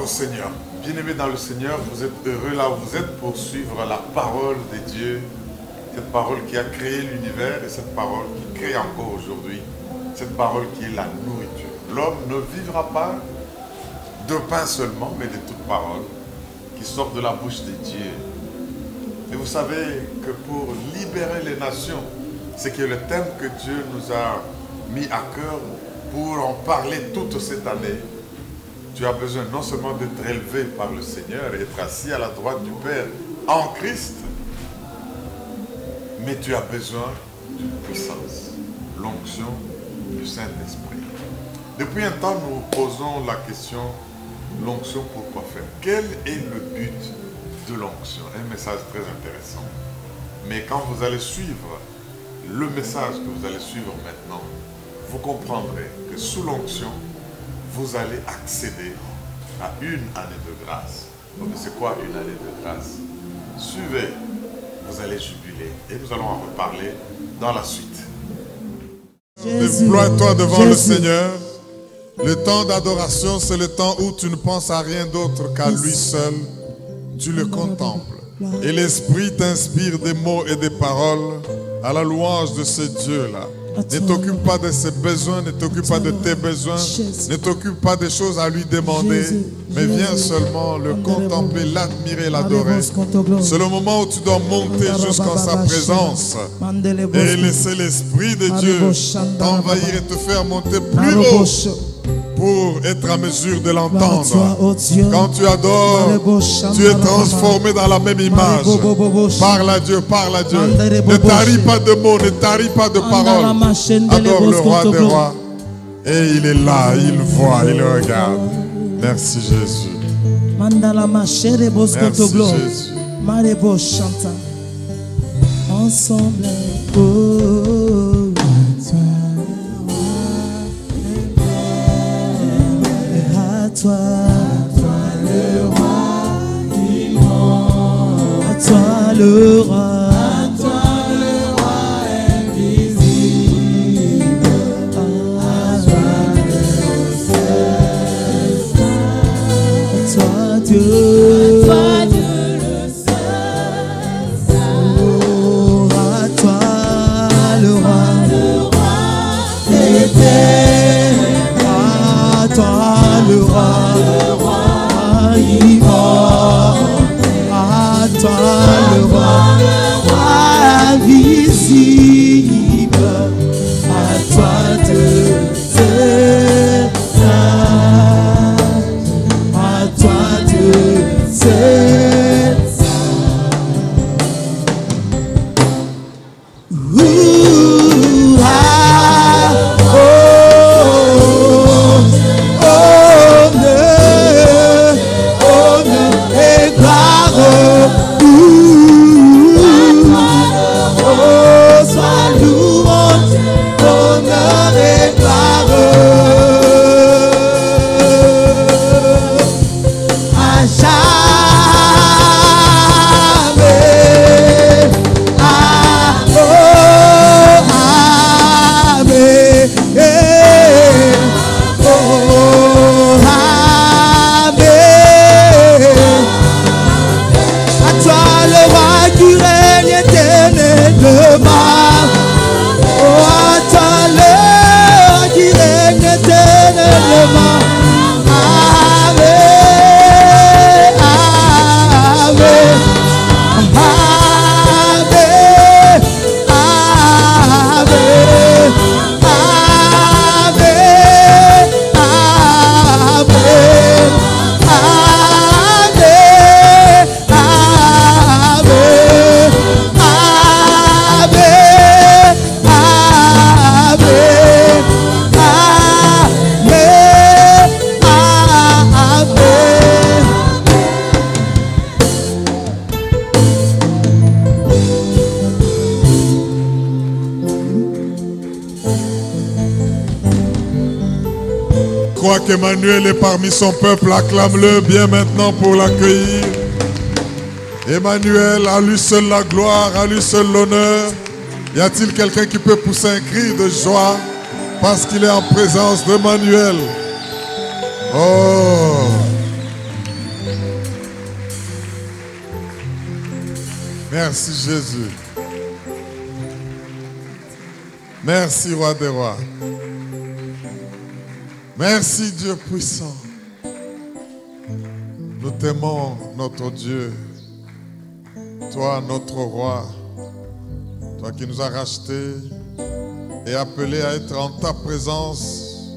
au Seigneur. Bien-aimés dans le Seigneur, vous êtes heureux là où vous êtes pour suivre la parole de Dieu. Cette parole qui a créé l'univers et cette parole qui crée encore aujourd'hui. Cette parole qui est la nourriture. L'homme ne vivra pas de pain seulement, mais de toute parole qui sort de la bouche de Dieu. Et vous savez que pour libérer les nations, c'est que le thème que Dieu nous a mis à cœur pour en parler toute cette année. Tu as besoin non seulement d'être élevé par le Seigneur et être assis à la droite du Père en Christ, mais tu as besoin d'une puissance, l'onction du Saint-Esprit. Depuis un temps, nous posons la question, l'onction, pourquoi faire? Quel est le but de l'onction? Un message très intéressant. Mais quand vous allez suivre le message que vous allez suivre maintenant, vous comprendrez que sous l'onction, vous allez accéder à une année de grâce. Donc c'est quoi une année de grâce? Suivez, vous allez jubiler. Et nous allons en reparler dans la suite. Déploie-toi devant le Seigneur. Le temps d'adoration, c'est le temps où tu ne penses à rien d'autre qu'à lui seul. Tu le contemples. Et l'Esprit t'inspire des mots et des paroles à la louange de ce Dieu-là. Ne t'occupe pas de ses besoins, ne t'occupe pas de tes besoins, ne t'occupe pas des choses à lui demander, mais viens seulement le contempler, l'admirer, l'adorer. C'est le moment où tu dois monter jusqu'en sa présence et laisser l'Esprit de Dieu t'envahir et te faire monter plus haut pour être à mesure de l'entendre. Quand tu adores, tu es transformé dans la même image. Parle à Dieu, parle à Dieu. Ne taris pas de mots, ne taris pas de paroles. Adore le roi des rois. Et il est là, il voit, il regarde. Merci Jésus. Merci Jésus. Ensemble, à toi le roi qui monte, à toi le roi, invisible, à toi le seul, à toi Dieu, le seul, oh, à toi le roi éternel, à toi le roi vivant, à toi le roi invisible, à toi Dieu seul, à toi Dieu seul. Emmanuel est parmi son peuple, acclame-le bien maintenant pour l'accueillir. Emmanuel, à lui seul la gloire, à lui seul l'honneur. Y a-t-il quelqu'un qui peut pousser un cri de joie parce qu'il est en présence d'Emmanuel? Oh, Merci Jésus. Merci Roi des Rois. Merci Dieu puissant. Nous t'aimons notre Dieu. Toi notre Roi. Toi qui nous as rachetés et appelés à être en ta présence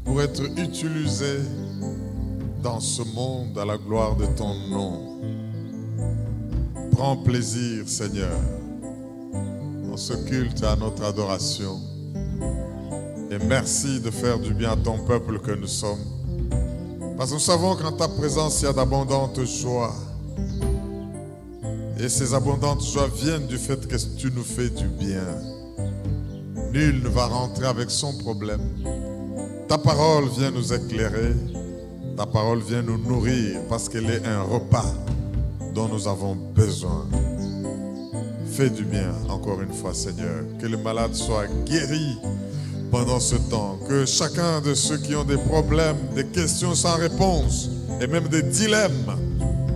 pour être utilisés dans ce monde à la gloire de ton nom. Prends plaisir, Seigneur, en ce culte et à notre adoration. Et merci de faire du bien à ton peuple que nous sommes. Parce que nous savons qu'en ta présence, il y a d'abondantes joies. Et ces abondantes joies viennent du fait que tu nous fais du bien. Nul ne va rentrer avec son problème. Ta parole vient nous éclairer. Ta parole vient nous nourrir parce qu'elle est un repas dont nous avons besoin. Fais du bien encore une fois, Seigneur. Que les malades soient guéris pendant ce temps. Que chacun de ceux qui ont des problèmes, des questions sans réponse et même des dilemmes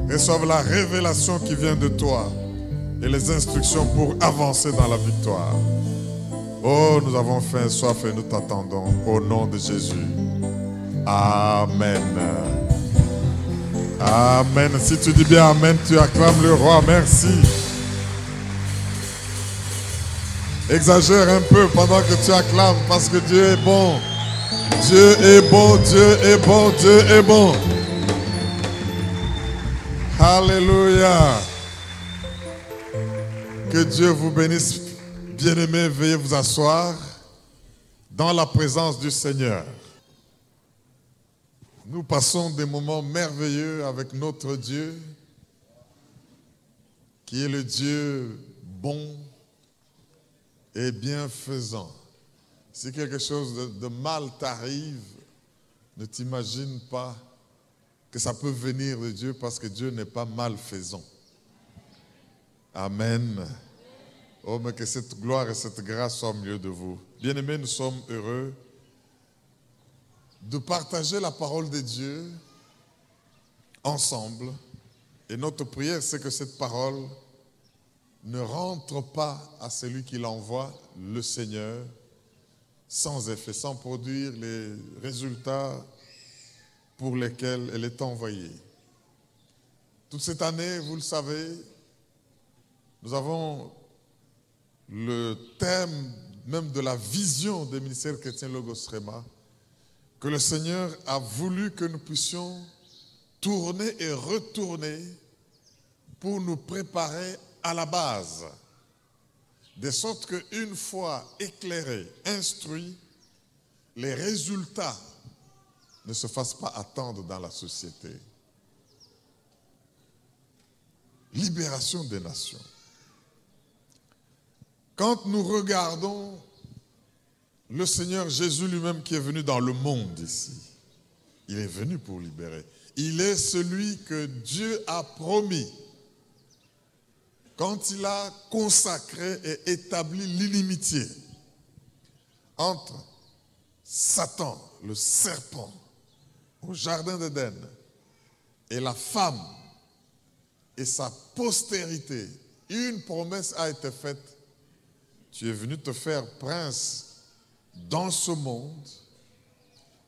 reçoivent la révélation qui vient de toi et les instructions pour avancer dans la victoire. Oh, nous avons faim, soif et nous t'attendons au nom de Jésus. Amen. Amen. Si tu dis bien Amen, tu acclames le roi. Merci. Exagère un peu pendant que tu acclames parce que Dieu est bon. Dieu est bon, Dieu est bon, Dieu est bon. Alléluia. Que Dieu vous bénisse. Bien-aimés, veuillez vous asseoir dans la présence du Seigneur. Nous passons des moments merveilleux avec notre Dieu, qui est le Dieu bon et bienfaisant. Si quelque chose de mal t'arrive, ne t'imagine pas que ça peut venir de Dieu parce que Dieu n'est pas malfaisant. Amen. Oh, mais que cette gloire et cette grâce soient au milieu de vous. Bien-aimés, nous sommes heureux de partager la parole de Dieu ensemble. Et notre prière, c'est que cette parole ne rentre pas à celui qui l'envoie, le Seigneur, sans effet, sans produire les résultats pour lesquels elle est envoyée. Toute cette année, vous le savez, nous avons le thème même de la vision des ministères chrétiens Logos Rema, que le Seigneur a voulu que nous puissions tourner et retourner pour nous préparer à la base, de sorte qu'une fois éclairés, instruits, les résultats ne se fassent pas attendre dans la société. Libération des nations. Quand nous regardons le Seigneur Jésus lui-même qui est venu dans le monde ici, il est venu pour libérer. Il est celui que Dieu a promis quand il a consacré et établi l'inimitié entre Satan, le serpent, au jardin d'Éden, et la femme et sa postérité. Une promesse a été faite. Tu es venu te faire prince dans ce monde.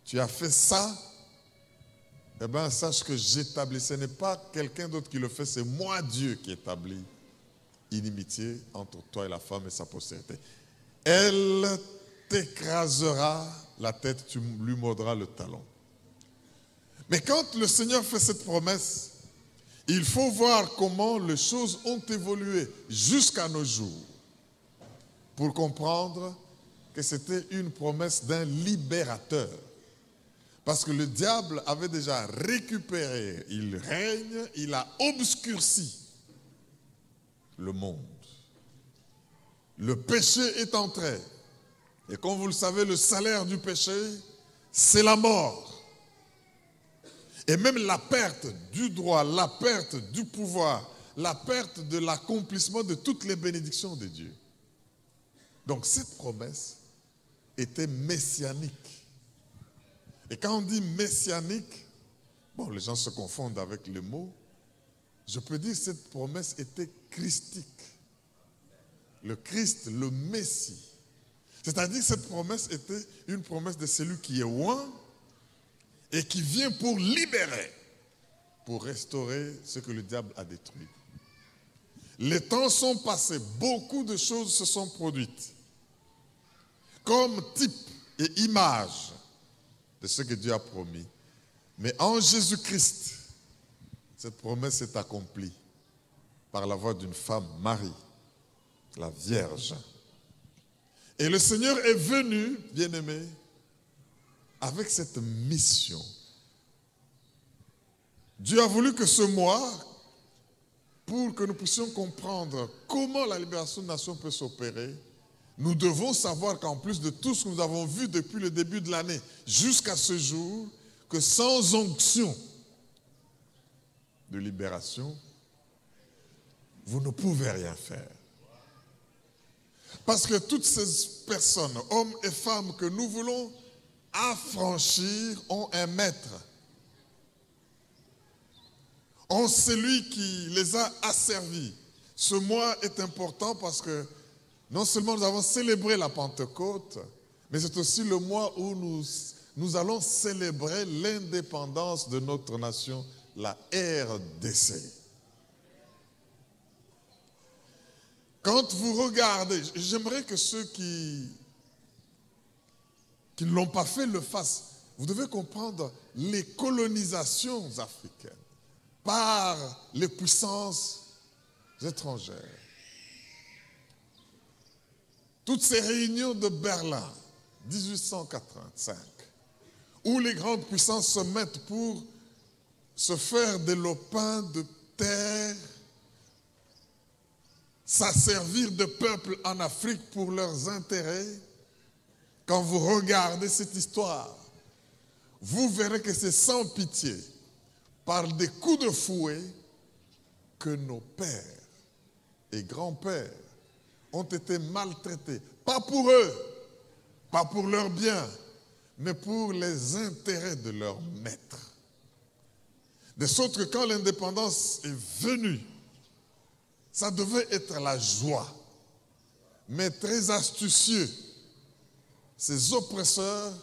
Tu as fait ça. Eh bien, sache que j'établis. Ce n'est pas quelqu'un d'autre qui le fait, c'est moi Dieu qui établis inimitié entre toi et la femme et sa postérité. Elle t'écrasera la tête, tu lui mordras le talon. Mais quand le Seigneur fait cette promesse, il faut voir comment les choses ont évolué jusqu'à nos jours pour comprendre que c'était une promesse d'un libérateur. Parce que le diable avait déjà récupéré, il règne, il a obscurci le monde. Le péché est entré. Et comme vous le savez, le salaire du péché, c'est la mort. Et même la perte du droit, la perte du pouvoir, la perte de l'accomplissement de toutes les bénédictions de Dieu. Donc cette promesse était messianique. Et quand on dit messianique, bon, les gens se confondent avec le mot. Je peux dire que cette promesse était christique. Le Christ, le Messie. C'est-à-dire que cette promesse était une promesse de celui qui est loin et qui vient pour libérer, pour restaurer ce que le diable a détruit. Les temps sont passés, beaucoup de choses se sont produites comme type et image de ce que Dieu a promis. Mais en Jésus-Christ, cette promesse est accomplie par la voix d'une femme, Marie, la Vierge. Et le Seigneur est venu, bien-aimé, avec cette mission. Dieu a voulu que ce mois, pour que nous puissions comprendre comment la libération de nations peut s'opérer, nous devons savoir qu'en plus de tout ce que nous avons vu depuis le début de l'année jusqu'à ce jour, que sans onction de libération, vous ne pouvez rien faire. Parce que toutes ces personnes, hommes et femmes que nous voulons affranchir, ont un maître. Ont celui qui les a asservis. Ce mois est important parce que non seulement nous avons célébré la Pentecôte, mais c'est aussi le mois où nous allons célébrer l'indépendance de notre nation, la RDC. Quand vous regardez, j'aimerais que ceux qui ne l'ont pas fait le fassent. Vous devez comprendre les colonisations africaines par les puissances étrangères. Toutes ces réunions de Berlin, 1885, où les grandes puissances se mettent pour se faire des lopins de terre, s'asservir de peuples en Afrique pour leurs intérêts. Quand vous regardez cette histoire, vous verrez que c'est sans pitié, par des coups de fouet, que nos pères et grands-pères ont été maltraités. Pas pour eux, pas pour leurs biens, mais pour les intérêts de leur maître. De sorte que quand l'indépendance est venue, ça devait être la joie. Mais très astucieux, ces oppresseurs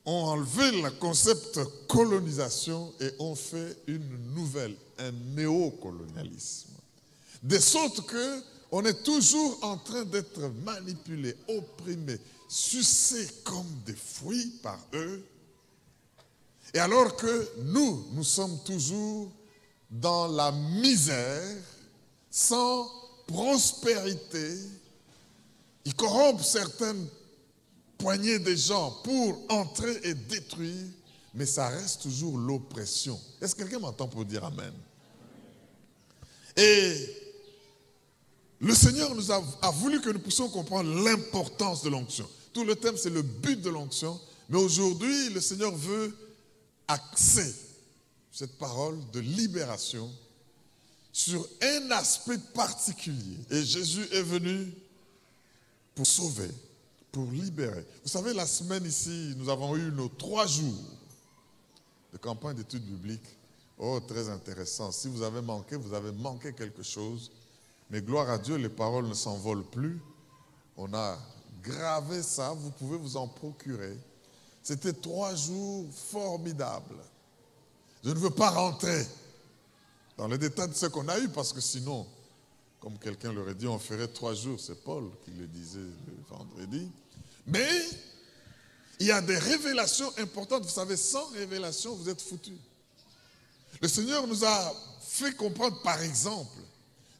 ont enlevé le concept colonisation et ont fait une nouvelle, un néocolonialisme. De sorte que on est toujours en train d'être manipulé, opprimé, sucé comme des fruits par eux. Et alors que nous sommes toujours dans la misère, sans prospérité, ils corrompent certaines poignées de gens pour entrer et détruire, mais ça reste toujours l'oppression. Est-ce que quelqu'un m'entend pour dire amen? Et le Seigneur a voulu que nous puissions comprendre l'importance de l'onction. Tout le thème, c'est le but de l'onction. Mais aujourd'hui, le Seigneur veut axer cette parole de libération sur un aspect particulier. Et Jésus est venu pour sauver, pour libérer. Vous savez, la semaine ici, nous avons eu nos 3 jours de campagne d'études bibliques. Oh, très intéressant. Si vous avez manqué quelque chose. Mais gloire à Dieu, les paroles ne s'envolent plus. On a gravé ça, vous pouvez vous en procurer. C'était 3 jours formidables. Je ne veux pas rentrer dans les détails de ce qu'on a eu, parce que sinon, comme quelqu'un l'aurait dit, on ferait 3 jours. C'est Paul qui le disait le vendredi. Mais il y a des révélations importantes. Vous savez, sans révélation, vous êtes foutus. Le Seigneur nous a fait comprendre, par exemple,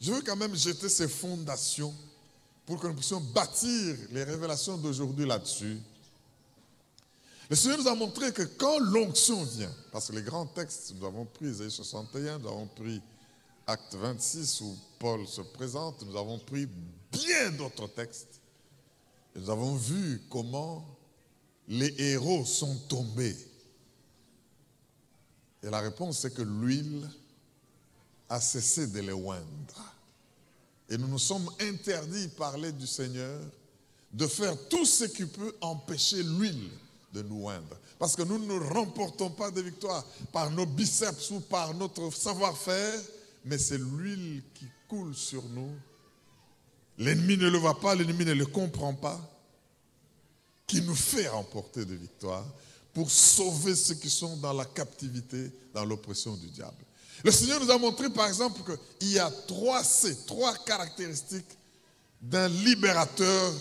je veux quand même jeter ces fondations pour que nous puissions bâtir les révélations d'aujourd'hui là-dessus. Le Seigneur nous a montré que quand l'onction vient, parce que les grands textes, nous avons pris Ésaïe 61, nous avons pris Acte 26 où Paul se présente, nous avons pris bien d'autres textes. Et nous avons vu comment les héros sont tombés. Et la réponse, c'est que l'huile a cessé de les oindre. Et nous nous sommes interdits par l'aide du Seigneur de faire tout ce qui peut empêcher l'huile de nous oindre. Parce que nous ne remportons pas de victoire par nos biceps ou par notre savoir-faire, mais c'est l'huile qui coule sur nous. L'ennemi ne le voit pas, l'ennemi ne le comprend pas, qui nous fait remporter des victoires pour sauver ceux qui sont dans la captivité, dans l'oppression du diable. Le Seigneur nous a montré par exemple qu'il y a trois caractéristiques d'un libérateur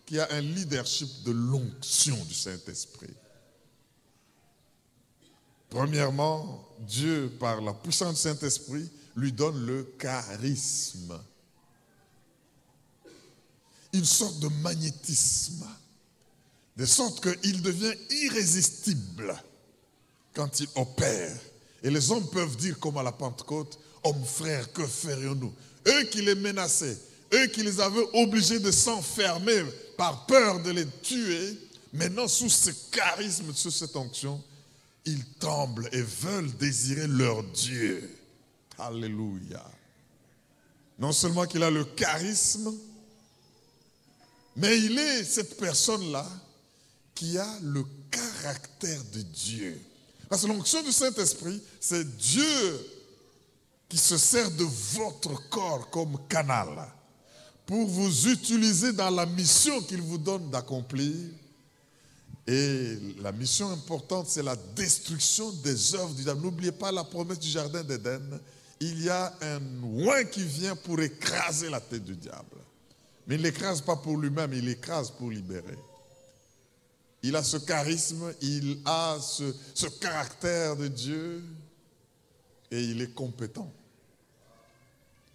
qui a un leadership de l'onction du Saint-Esprit. Premièrement, Dieu, par la puissance du Saint-Esprit, lui donne le charisme. Une sorte de magnétisme, de sorte qu'il devient irrésistible quand il opère. Et les hommes peuvent dire comme à la Pentecôte, « Hommes frères, que ferions-nous » Eux qui les menaçaient, eux qui les avaient obligés de s'enfermer par peur de les tuer, maintenant sous ce charisme, sous cette onction, ils tremblent et veulent désirer leur Dieu. Alléluia. Non seulement qu'il a le charisme, mais il est cette personne-là qui a le caractère de Dieu. Parce que l'onction du Saint-Esprit, c'est Dieu qui se sert de votre corps comme canal pour vous utiliser dans la mission qu'il vous donne d'accomplir. Et la mission importante, c'est la destruction des œuvres du diable. N'oubliez pas la promesse du jardin d'Éden. Il y a un oint qui vient pour écraser la tête du diable. Mais il ne l'écrase pas pour lui-même, il l'écrase pour libérer. Il a ce charisme, il a ce caractère de Dieu et il est compétent.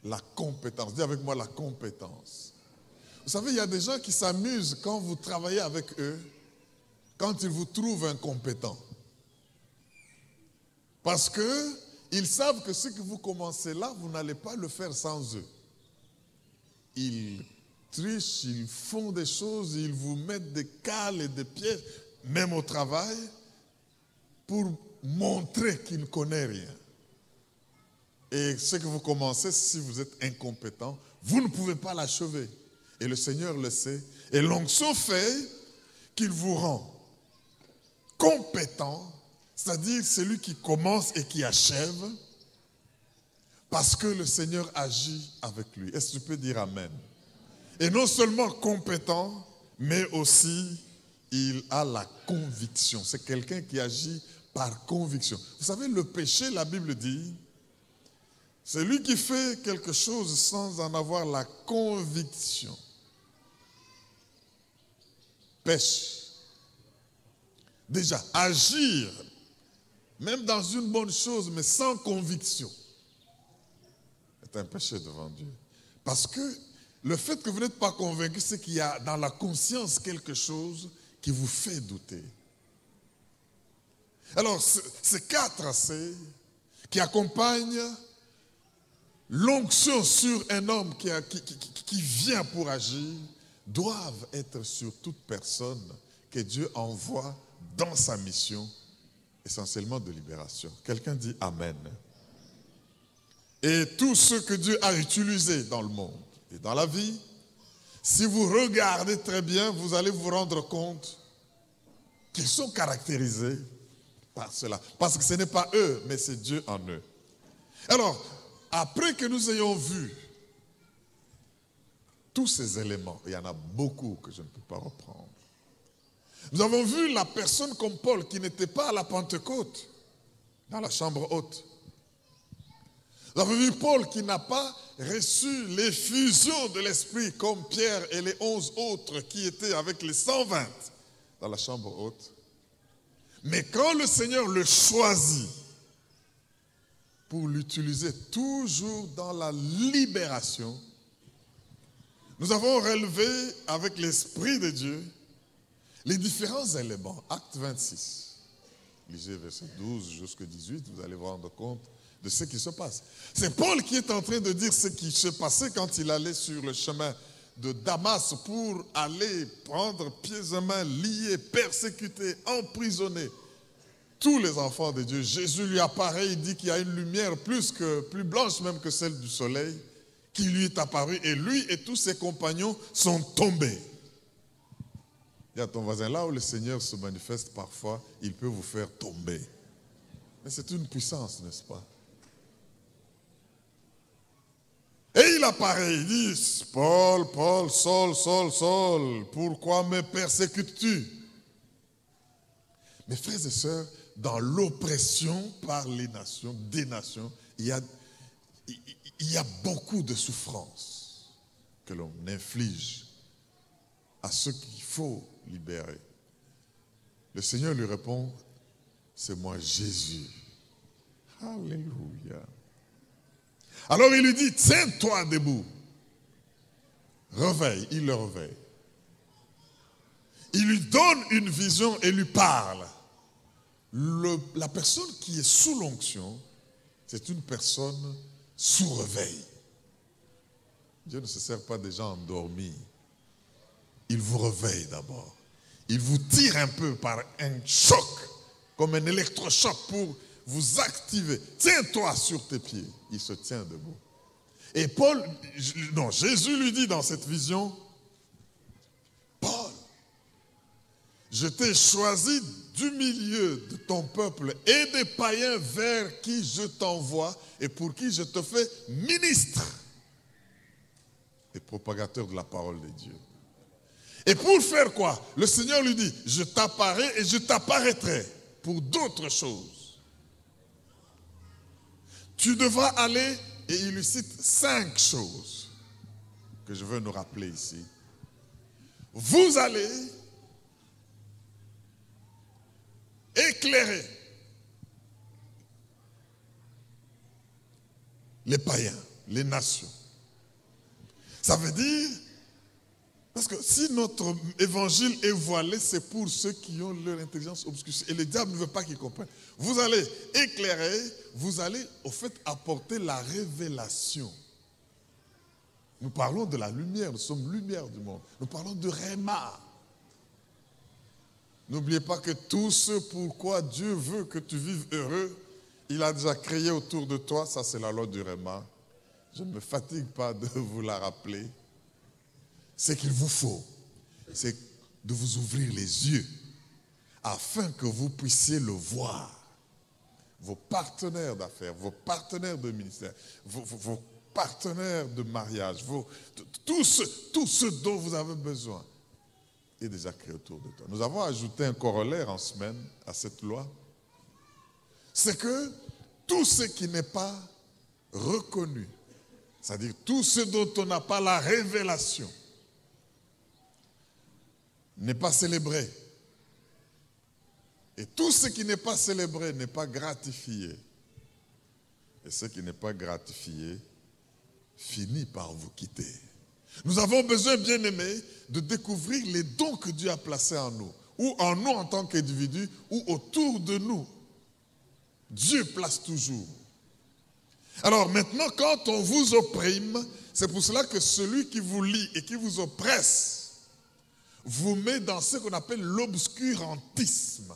La compétence. Dis avec moi la compétence. Vous savez, il y a des gens qui s'amusent quand vous travaillez avec eux, quand ils vous trouvent incompétent. Parce qu'ils savent que ce que vous commencez là, vous n'allez pas le faire sans eux. Ils trichent, ils font des choses, ils vous mettent des cales et des pièges, même au travail, pour montrer qu'ils ne connaissent rien. Et ce que vous commencez, si vous êtes incompétent, vous ne pouvez pas l'achever. Et le Seigneur le sait. Et l'onction fait qu'il vous rend compétent, c'est-à-dire celui qui commence et qui achève, parce que le Seigneur agit avec lui. Est-ce que tu peux dire Amen? Et non seulement compétent, mais aussi il a la conviction. C'est quelqu'un qui agit par conviction. Vous savez, le péché, la Bible dit, c'est lui qui fait quelque chose sans en avoir la conviction. Pêche. Déjà, agir, même dans une bonne chose, mais sans conviction, est un péché devant Dieu. Parce que le fait que vous n'êtes pas convaincu, c'est qu'il y a dans la conscience quelque chose qui vous fait douter. Alors, ces quatre aspects qui accompagnent l'onction sur un homme qui vient pour agir doivent être sur toute personne que Dieu envoie dans sa mission, essentiellement de libération. Quelqu'un dit Amen. Et tous ceux que Dieu a utilisés dans le monde et dans la vie, si vous regardez très bien, vous allez vous rendre compte qu'ils sont caractérisés par cela. Parce que ce n'est pas eux, mais c'est Dieu en eux. Alors, après que nous ayons vu tous ces éléments, il y en a beaucoup que je ne peux pas reprendre. Nous avons vu la personne comme Paul qui n'était pas à la Pentecôte, dans la chambre haute. Nous avons vu Paul qui n'a pas reçu l'effusion de l'Esprit comme Pierre et les 11 autres qui étaient avec les 120 dans la chambre haute. Mais quand le Seigneur le choisit pour l'utiliser toujours dans la libération, nous avons relevé avec l'Esprit de Dieu les différents éléments. Acte 26, lisez verset 12 jusqu'à 18, vous allez vous rendre compte de ce qui se passe. C'est Paul qui est en train de dire ce qui se passait quand il allait sur le chemin de Damas pour aller prendre pieds et mains, liés, persécuter, emprisonner tous les enfants de Dieu. Jésus lui apparaît, il dit qu'il y a une lumière plus blanche même que celle du soleil qui lui est apparue et lui et tous ses compagnons sont tombés. Il y a ton voisin, là où le Seigneur se manifeste parfois, il peut vous faire tomber. Mais c'est une puissance, n'est-ce pas? il apparaît, il dit, Paul, Paul, Saul, Saul, Saul, pourquoi me persécutes-tu? Mes frères et sœurs, dans l'oppression par les nations, des nations, il y a beaucoup de souffrances que l'on inflige à ceux qu'il faut libérer. Le Seigneur lui répond, c'est moi Jésus. Alléluia. Alors il lui dit, tiens-toi debout. Réveille, il le réveille. Il lui donne une vision et lui parle. La personne qui est sous l'onction, c'est une personne sous réveil. Dieu ne se sert pas des gens endormis. Il vous réveille d'abord. Il vous tire un peu par un choc, comme un électrochoc pour vous activer. Tiens-toi sur tes pieds. Il se tient debout. Et Jésus lui dit dans cette vision, Paul, je t'ai choisi du milieu de ton peuple et des païens vers qui je t'envoie et pour qui je te fais ministre et propagateur de la parole de Dieu. Et pour faire quoi? Le Seigneur lui dit, je t'apparais et je t'apparaîtrai pour d'autres choses. Tu devras aller, et il lui cite 5 choses que je veux nous rappeler ici. Vous allez éclairer les païens, les nations. Ça veut dire, parce que si notre évangile est voilé, c'est pour ceux qui ont leur intelligence obscurcie. Et le diable ne veut pas qu'ils comprennent. Vous allez éclairer, vous allez au fait apporter la révélation. Nous parlons de la lumière, nous sommes lumière du monde. Nous parlons de Réma. N'oubliez pas que tout ce pourquoi Dieu veut que tu vives heureux, il a déjà créé autour de toi, ça c'est la loi du Réma. Je ne me fatigue pas de vous la rappeler. Ce qu'il vous faut, c'est de vous ouvrir les yeux afin que vous puissiez le voir. Vos partenaires d'affaires, vos partenaires de ministère, vos partenaires de mariage, tout ce dont vous avez besoin est déjà créé autour de toi. Nous avons ajouté un corollaire en semaine à cette loi. C'est que tout ce qui n'est pas reconnu, c'est-à-dire tout ce dont on n'a pas la révélation, n'est pas célébré. Et tout ce qui n'est pas célébré n'est pas gratifié. Et ce qui n'est pas gratifié finit par vous quitter. Nous avons besoin, bien-aimés, de découvrir les dons que Dieu a placés en nous, ou en nous en tant qu'individus, ou autour de nous. Dieu place toujours. Alors maintenant, quand on vous opprime, c'est pour cela que celui qui vous lie et qui vous oppresse vous met dans ce qu'on appelle l'obscurantisme.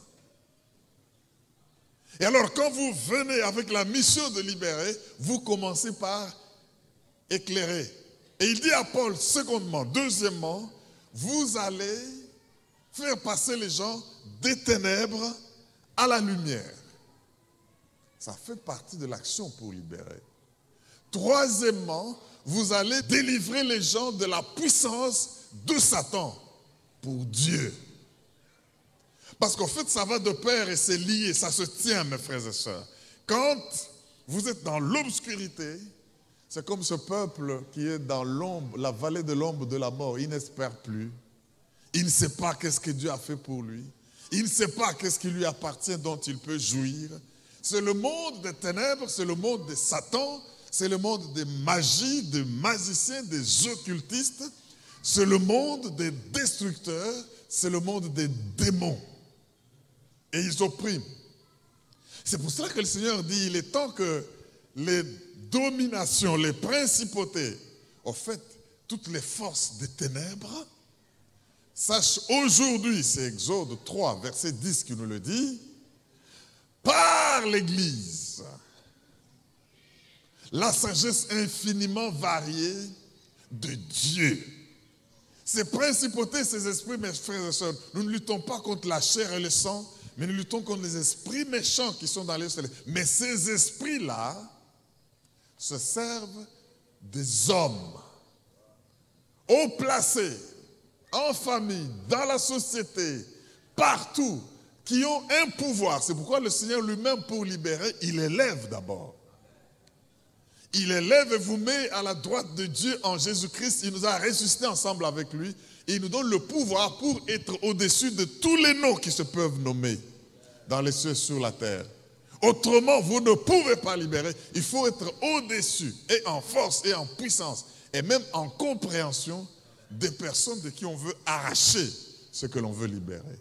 Et alors, quand vous venez avec la mission de libérer, vous commencez par éclairer. Et il dit à Paul, secondement, deuxièmement, vous allez faire passer les gens des ténèbres à la lumière. Ça fait partie de l'action pour libérer. Troisièmement, vous allez délivrer les gens de la puissance de Satan pour Dieu. Parce qu'en fait, ça va de pair et c'est lié, ça se tient, mes frères et sœurs. Quand vous êtes dans l'obscurité, c'est comme ce peuple qui est dans l'ombre, la vallée de l'ombre de la mort. Il n'espère plus. Il ne sait pas qu'est-ce que Dieu a fait pour lui. Il ne sait pas qu'est-ce qui lui appartient, dont il peut jouir. C'est le monde des ténèbres, c'est le monde de Satan, c'est le monde des magies, des magiciens, des occultistes. C'est le monde des destructeurs, c'est le monde des démons. Et ils oppriment. C'est pour cela que le Seigneur dit, il est temps que les dominations, les principautés, en fait, toutes les forces des ténèbres, sachent aujourd'hui, c'est Exode 3, verset 10 qui nous le dit, par l'Église, la sagesse infiniment variée de Dieu. Ces principautés, ces esprits, mes frères et sœurs, nous ne luttons pas contre la chair et le sang, mais nous luttons contre les esprits méchants qui sont dans les cieux. Mais ces esprits-là se servent des hommes haut placés, en famille, dans la société, partout, qui ont un pouvoir. C'est pourquoi le Seigneur lui-même, pour libérer, il élève d'abord. Il élève et vous met à la droite de Dieu en Jésus-Christ. Il nous a ressuscités ensemble avec lui. Et il nous donne le pouvoir pour être au-dessus de tous les noms qui se peuvent nommer dans les cieux et sur la terre. Autrement, vous ne pouvez pas libérer. Il faut être au-dessus et en force et en puissance et même en compréhension des personnes de qui on veut arracher ce que l'on veut libérer.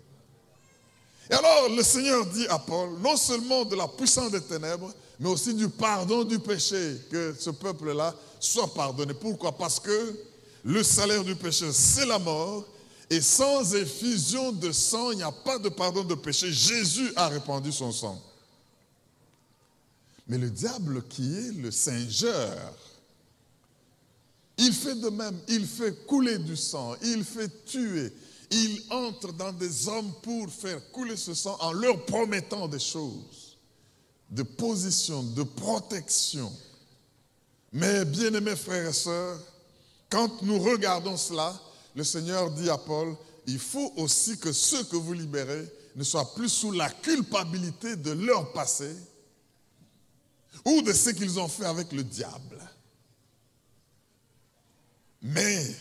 Et alors, le Seigneur dit à Paul, non seulement de la puissance des ténèbres, mais aussi du pardon du péché, que ce peuple-là soit pardonné. Pourquoi? Parce que le salaire du péché, c'est la mort, et sans effusion de sang, il n'y a pas de pardon de péché. Jésus a répandu son sang. Mais le diable, qui est le singeur, il fait de même, il fait couler du sang, il fait tuer, il entre dans des hommes pour faire couler ce sang en leur promettant des choses, de position, de protection. Mais bien aimés frères et sœurs, quand nous regardons cela, le Seigneur dit à Paul, il faut aussi que ceux que vous libérez ne soient plus sous la culpabilité de leur passé ou de ce qu'ils ont fait avec le diable. Mais,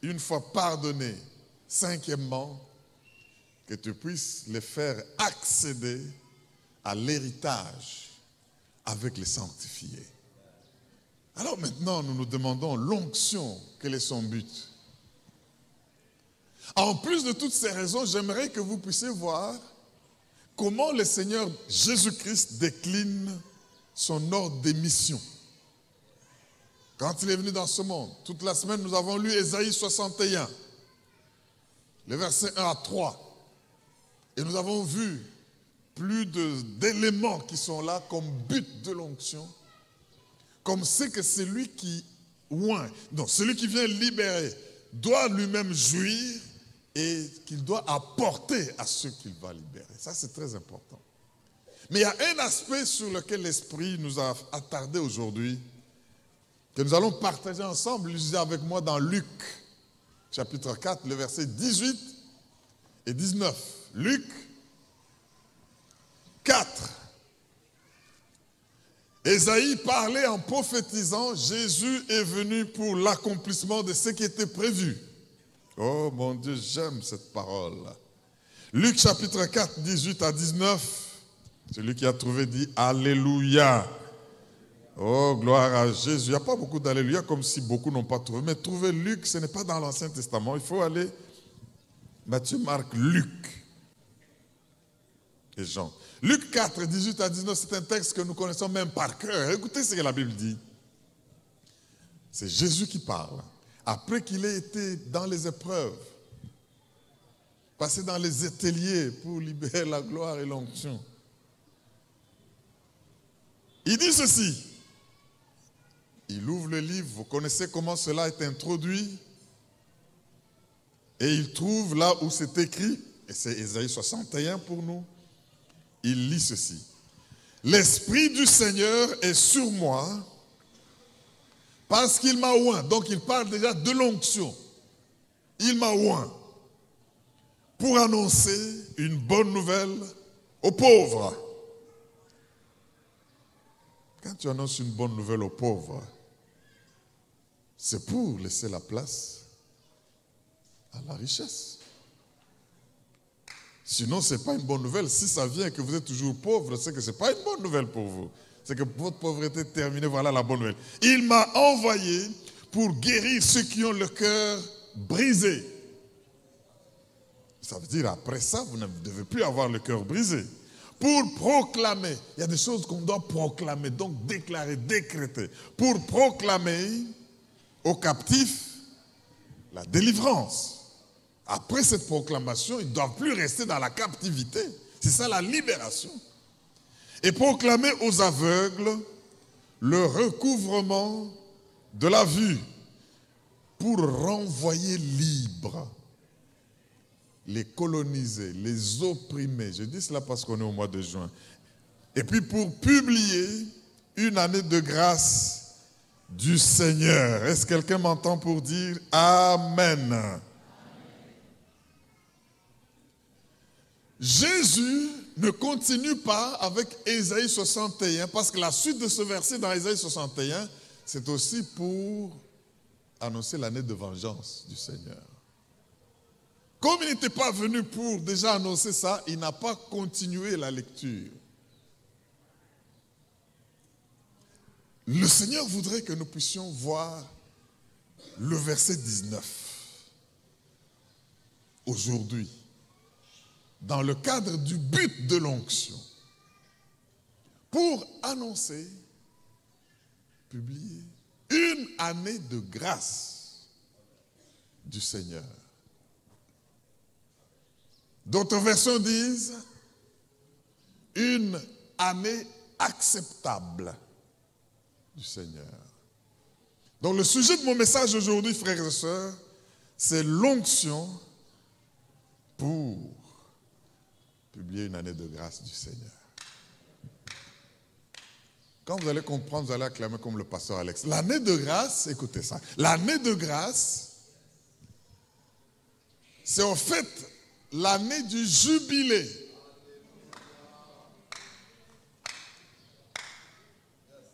une fois pardonnés, cinquièmement, que tu puisses les faire accéder à l'héritage avec les sanctifiés. Alors maintenant, nous nous demandons l'onction, quel est son but? En plus de toutes ces raisons, j'aimerais que vous puissiez voir comment le Seigneur Jésus-Christ décline son ordre des missions. Quand il est venu dans ce monde, toute la semaine, nous avons lu Ésaïe 61, les versets 1 à 3. Et nous avons vu plus d'éléments qui sont là comme but de l'onction, comme c'est que celui qui oint, donc celui qui vient libérer, doit lui-même jouir et qu'il doit apporter à ceux qu'il va libérer. Ça, c'est très important. Mais il y a un aspect sur lequel l'Esprit nous a attardé aujourd'hui, que nous allons partager ensemble, lisez avec moi dans Luc, chapitre 4, le verset 18 et 19. Luc 4. Ésaïe parlait en prophétisant, Jésus est venu pour l'accomplissement de ce qui était prévu. Oh mon Dieu, j'aime cette parole. Luc chapitre 4, 18 à 19. Celui qui a trouvé dit Alléluia. Oh, gloire à Jésus. Il n'y a pas beaucoup d'Alléluia comme si beaucoup n'ont pas trouvé. Mais trouver Luc, ce n'est pas dans l'Ancien Testament. Il faut aller Matthieu, Marc, Luc et Jean. Luc 4, 18 à 19, c'est un texte que nous connaissons même par cœur. Écoutez ce que la Bible dit. C'est Jésus qui parle. Après qu'il ait été dans les épreuves, passé dans les ateliers pour libérer la gloire et l'onction. Il dit ceci. Il ouvre le livre, vous connaissez comment cela est introduit. Et il trouve là où c'est écrit, et c'est Ésaïe 61 pour nous, il lit ceci. L'Esprit du Seigneur est sur moi, parce qu'il m'a oint. Donc il parle déjà de l'onction. Il m'a oint pour annoncer une bonne nouvelle aux pauvres. Quand tu annonces une bonne nouvelle aux pauvres, c'est pour laisser la place à la richesse. Sinon, ce n'est pas une bonne nouvelle. Si ça vient et que vous êtes toujours pauvre, c'est que ce n'est pas une bonne nouvelle pour vous. C'est que votre pauvreté est terminée, voilà la bonne nouvelle. Il m'a envoyé pour guérir ceux qui ont le cœur brisé. Ça veut dire, après ça, vous ne devez plus avoir le cœur brisé. Pour proclamer, il y a des choses qu'on doit proclamer, donc déclarer, décréter. Pour proclamer aux captifs la délivrance. Après cette proclamation, ils ne doivent plus rester dans la captivité. C'est ça la libération. Et proclamer aux aveugles le recouvrement de la vue pour renvoyer libres les colonisés, les opprimés. Je dis cela parce qu'on est au mois de juin. Et puis pour publier une année de grâce du Seigneur. Est-ce que quelqu'un m'entend pour dire Amen? Jésus ne continue pas avec Ésaïe 61 parce que la suite de ce verset dans Ésaïe 61, c'est aussi pour annoncer l'année de vengeance du Seigneur. Comme il n'était pas venu pour déjà annoncer ça, il n'a pas continué la lecture. Le Seigneur voudrait que nous puissions voir le verset 19 aujourd'hui, dans le cadre du but de l'onction, pour annoncer, publier une année de grâce du Seigneur. D'autres versions disent une année acceptable du Seigneur. Donc le sujet de mon message aujourd'hui, frères et sœurs, c'est l'onction pour publier une année de grâce du Seigneur. Quand vous allez comprendre, vous allez acclamer comme le pasteur Alex. L'année de grâce, écoutez ça, l'année de grâce, c'est en fait l'année du jubilé.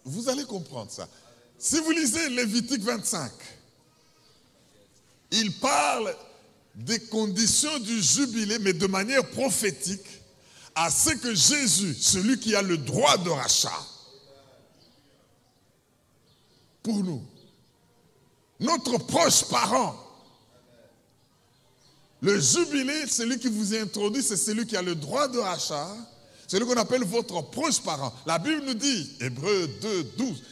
Vous allez comprendre ça. Si vous lisez Lévitique 25, il parle des conditions du jubilé, mais de manière prophétique, à ce que Jésus, celui qui a le droit de rachat, pour nous, notre proche parent, le jubilé, celui qui vous est introduit, c'est celui qui a le droit de rachat, celui qu'on appelle votre proche parent. La Bible nous dit, Hébreux 2, 12,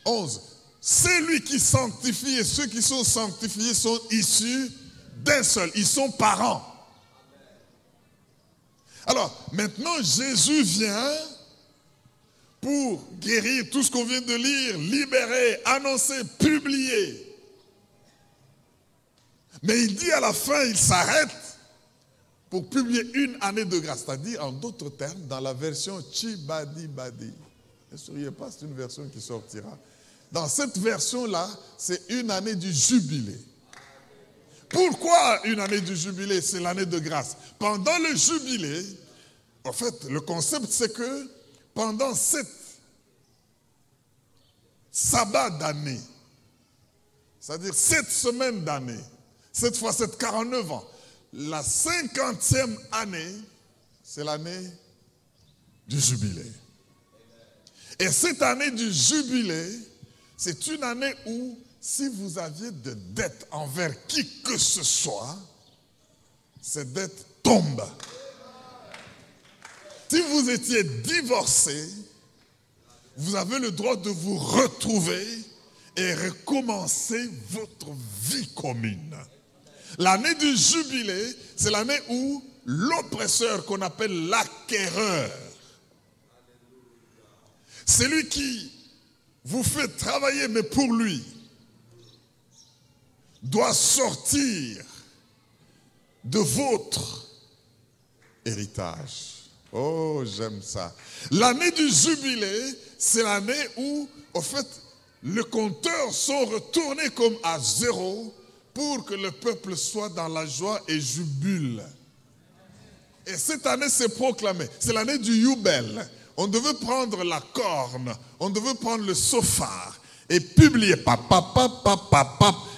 11, c'est lui qui sanctifie et ceux qui sont sanctifiés sont issus d'un seul. Ils sont parents. Alors, maintenant, Jésus vient pour guérir tout ce qu'on vient de lire, libérer, annoncer, publier. Mais il dit à la fin, il s'arrête pour publier une année de grâce. C'est-à-dire, en d'autres termes, dans la version Chibadi Badi. Ne souriez pas, c'est une version qui sortira. Dans cette version-là, c'est une année du jubilé. Pourquoi une année du jubilé? C'est l'année de grâce. Pendant le jubilé, en fait, le concept, c'est que pendant 7 sabbats d'année, c'est-à-dire 7 semaines d'année, cette fois, c'est 49 ans. La 50e année, c'est l'année du jubilé. Et cette année du jubilé, c'est une année où, si vous aviez de dettes envers qui que ce soit, ces dettes tombent. Si vous étiez divorcé, vous avez le droit de vous retrouver et recommencer votre vie commune. L'année du jubilé, c'est l'année où l'oppresseur qu'on appelle l'acquéreur, celui qui vous fait travailler mais pour lui, doit sortir de votre héritage. Oh, j'aime ça. L'année du jubilé, c'est l'année où, en fait, les compteurs sont retournés comme à zéro pour que le peuple soit dans la joie et jubile. Et cette année, c'est proclamé. C'est l'année du Youbel. On devait prendre la corne, on devait prendre le shofar et publier.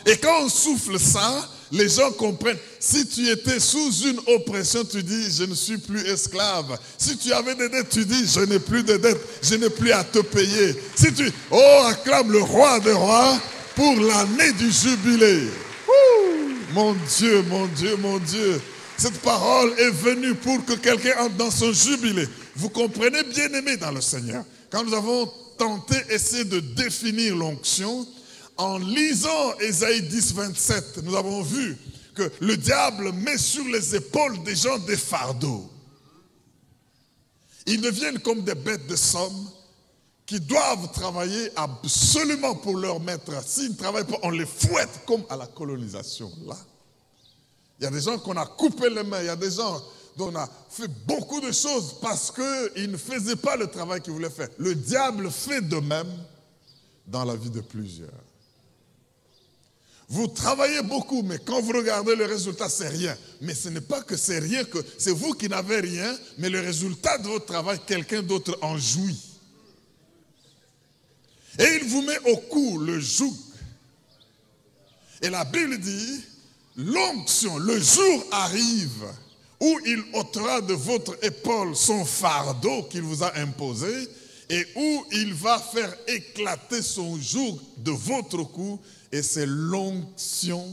Et quand on souffle ça, les gens comprennent. Si tu étais sous une oppression, tu dis, je ne suis plus esclave. Si tu avais des dettes, tu dis, je n'ai plus de dettes, je n'ai plus à te payer. Si tu, acclame le roi des rois pour l'année du jubilé. Mon Dieu, mon Dieu, mon Dieu. Cette parole est venue pour que quelqu'un entre dans son jubilé. Vous comprenez, bien-aimés dans le Seigneur, quand nous avons tenté, essayé de définir l'onction, en lisant Ésaïe 10, 27, nous avons vu que le diable met sur les épaules des gens des fardeaux. Ils deviennent comme des bêtes de somme qui doivent travailler absolument pour leur maître. S'ils ne travaillent pas, on les fouette comme à la colonisation. Là, il y a des gens qu'on a coupé les mains, il y a des gens dont on a fait beaucoup de choses parce qu'ils ne faisaient pas le travail qu'ils voulaient faire. Le diable fait de même dans la vie de plusieurs. Vous travaillez beaucoup, mais quand vous regardez le résultat, c'est rien. Mais ce n'est pas que c'est rien, que c'est vous qui n'avez rien, mais le résultat de votre travail, quelqu'un d'autre en jouit. Et il vous met au cou le joug. Et la Bible dit, l'onction, le jour arrive où il ôtera de votre épaule son fardeau qu'il vous a imposé et où il va faire éclater son joug de votre cou. Et c'est l'onction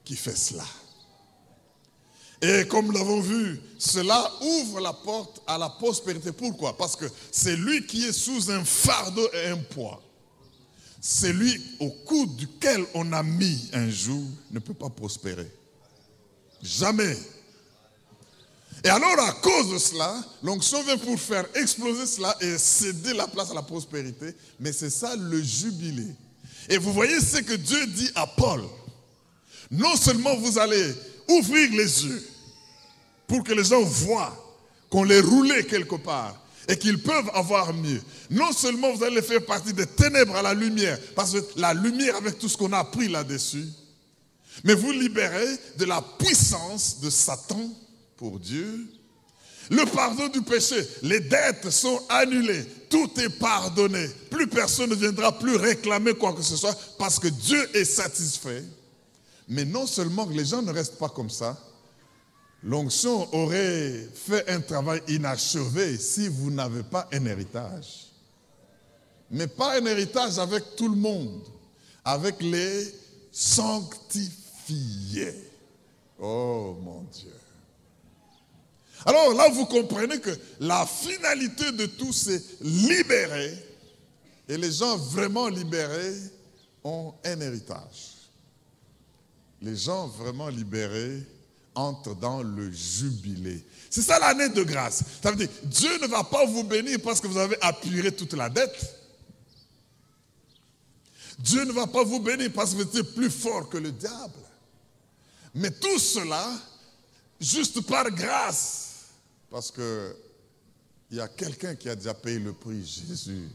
qui fait cela. Et comme nous l'avons vu, cela ouvre la porte à la prospérité. Pourquoi? Parce que c'est lui qui est sous un fardeau et un poids. Celui au cou duquel on a mis un joug ne peut pas prospérer. Jamais. Et alors, à cause de cela, l'onction vient pour faire exploser cela et céder la place à la prospérité. Mais c'est ça le jubilé. Et vous voyez ce que Dieu dit à Paul. Non seulement vous allez ouvrir les yeux pour que les gens voient qu'on les roulait quelque part et qu'ils peuvent avoir mieux. Non seulement vous allez faire partie des ténèbres à la lumière, parce que la lumière avec tout ce qu'on a appris là-dessus, mais vous libérez de la puissance de Satan pour Dieu. Le pardon du péché, les dettes sont annulées, tout est pardonné. Plus personne ne viendra plus réclamer quoi que ce soit parce que Dieu est satisfait. Mais non seulement que les gens ne restent pas comme ça, l'onction aurait fait un travail inachevé si vous n'avez pas un héritage. Mais pas un héritage avec tout le monde, avec les sanctifiés. Oh mon Dieu. Alors là, vous comprenez que la finalité de tout, c'est libérer. Et les gens vraiment libérés ont un héritage. Les gens vraiment libérés entrent dans le jubilé. C'est ça l'année de grâce. Ça veut dire, Dieu ne va pas vous bénir parce que vous avez appuré toute la dette. Dieu ne va pas vous bénir parce que vous êtes plus fort que le diable. Mais tout cela, juste par grâce. Parce que il y a quelqu'un qui a déjà payé le prix, Jésus.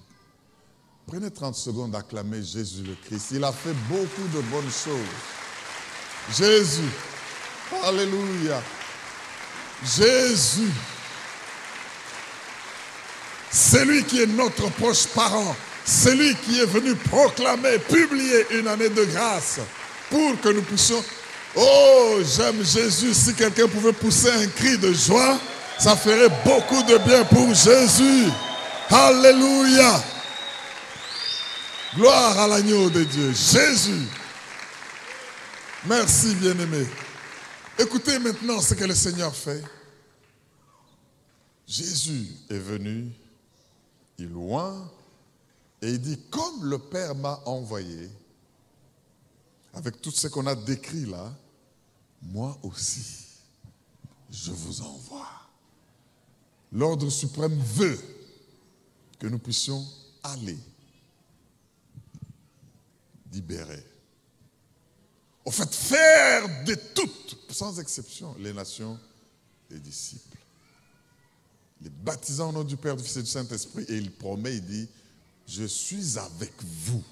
Prenez 30 secondes d'acclamer Jésus le Christ. Il a fait beaucoup de bonnes choses. Jésus. Alléluia. Jésus. C'est lui qui est notre proche parent. C'est lui qui est venu proclamer, publier une année de grâce pour que nous puissions... Oh, j'aime Jésus. Si quelqu'un pouvait pousser un cri de joie, ça ferait beaucoup de bien pour Jésus. Alléluia. Gloire à l'agneau de Dieu. Jésus. Merci, bien-aimé. Écoutez maintenant ce que le Seigneur fait. Jésus est venu, il loin, et il dit, comme le Père m'a envoyé, avec tout ce qu'on a décrit là, moi aussi, je vous envoie. L'ordre suprême veut que nous puissions aller libérer. Au fait, faire de toutes, sans exception, les nations les disciples. Les baptisant au nom du Père, du Fils et du Saint-Esprit. Et il promet, il dit, je suis avec vous.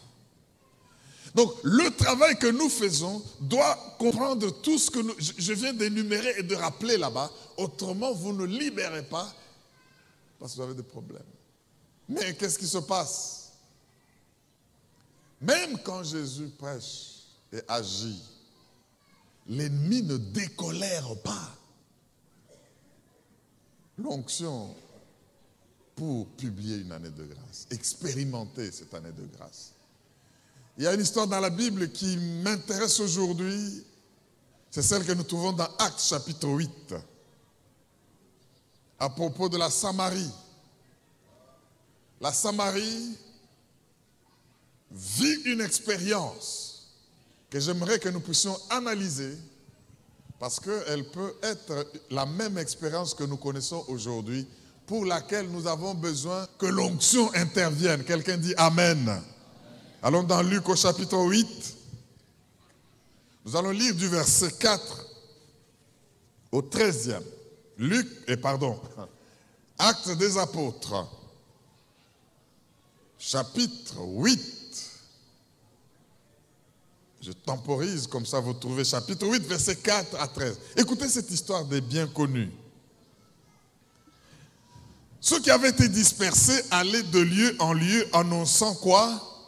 Donc, le travail que nous faisons doit comprendre tout ce que je viens d'énumérer et de rappeler là-bas. Autrement, vous ne libérez pas parce que vous avez des problèmes. Mais qu'est-ce qui se passe? Même quand Jésus prêche et agit, l'ennemi ne décolère pas. L'onction pour publier une année de grâce, expérimenter cette année de grâce. Il y a une histoire dans la Bible qui m'intéresse aujourd'hui, c'est celle que nous trouvons dans Actes chapitre 8, à propos de la Samarie. La Samarie vit une expérience que j'aimerais que nous puissions analyser parce qu'elle peut être la même expérience que nous connaissons aujourd'hui pour laquelle nous avons besoin que l'onction intervienne. Quelqu'un dit Amen. Allons dans Luc au chapitre 8. Nous allons lire du verset 4 au 13e. Actes des apôtres. chapitre 8. Je temporise, comme ça vous trouvez chapitre 8, versets 4 à 13. Écoutez cette histoire des bien connus. Ceux qui avaient été dispersés allaient de lieu en lieu annonçant quoi?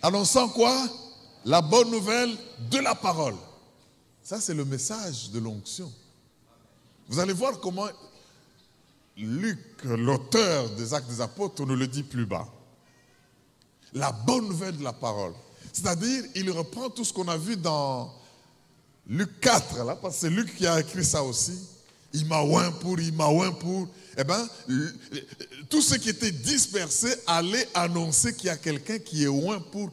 Annonçant quoi? La bonne nouvelle de la parole. Ça, c'est le message de l'onction. Vous allez voir comment Luc, l'auteur des Actes des Apôtres, nous le dit plus bas. La bonne nouvelle de la parole. C'est-à-dire, il reprend tout ce qu'on a vu dans Luc 4, là, parce que c'est Luc qui a écrit ça aussi. Il m'a oint pour. Eh bien, tous ceux qui étaient dispersés allaient annoncer qu'il y a quelqu'un qui est oint pour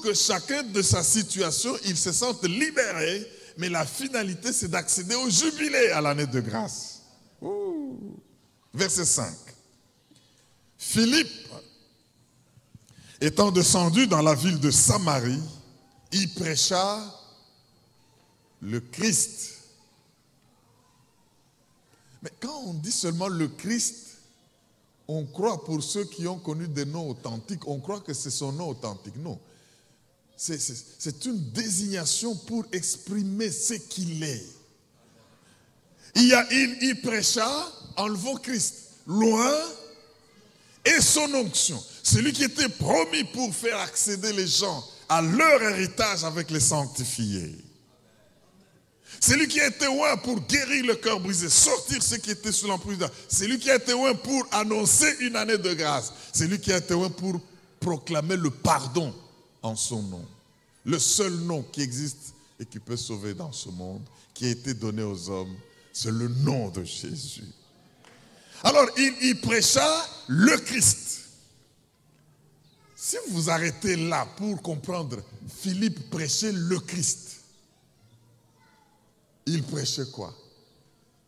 que chacun de sa situation, il se sente libéré. Mais la finalité, c'est d'accéder au jubilé à l'année de grâce. Ouh. Verset 5. Philippe, étant descendu dans la ville de Samarie, il prêcha le Christ. Mais quand on dit seulement le Christ, on croit, pour ceux qui ont connu des noms authentiques, on croit que c'est son nom authentique. Non. C'est une désignation pour exprimer ce qu'il est. Il prêcha en levant Christ, loin, et son onction. Celui qui était promis pour faire accéder les gens à leur héritage avec les sanctifiés. Celui qui a été oint pour guérir le cœur brisé, sortir ceux qui étaient sous l'emprise. Celui qui a été oint pour annoncer une année de grâce. Celui qui a été oint pour proclamer le pardon en son nom. Le seul nom qui existe et qui peut sauver dans ce monde, qui a été donné aux hommes, c'est le nom de Jésus. Alors, il prêcha le Christ. Si vous vous arrêtez là pour comprendre, Philippe prêchait le Christ. Il prêchait quoi?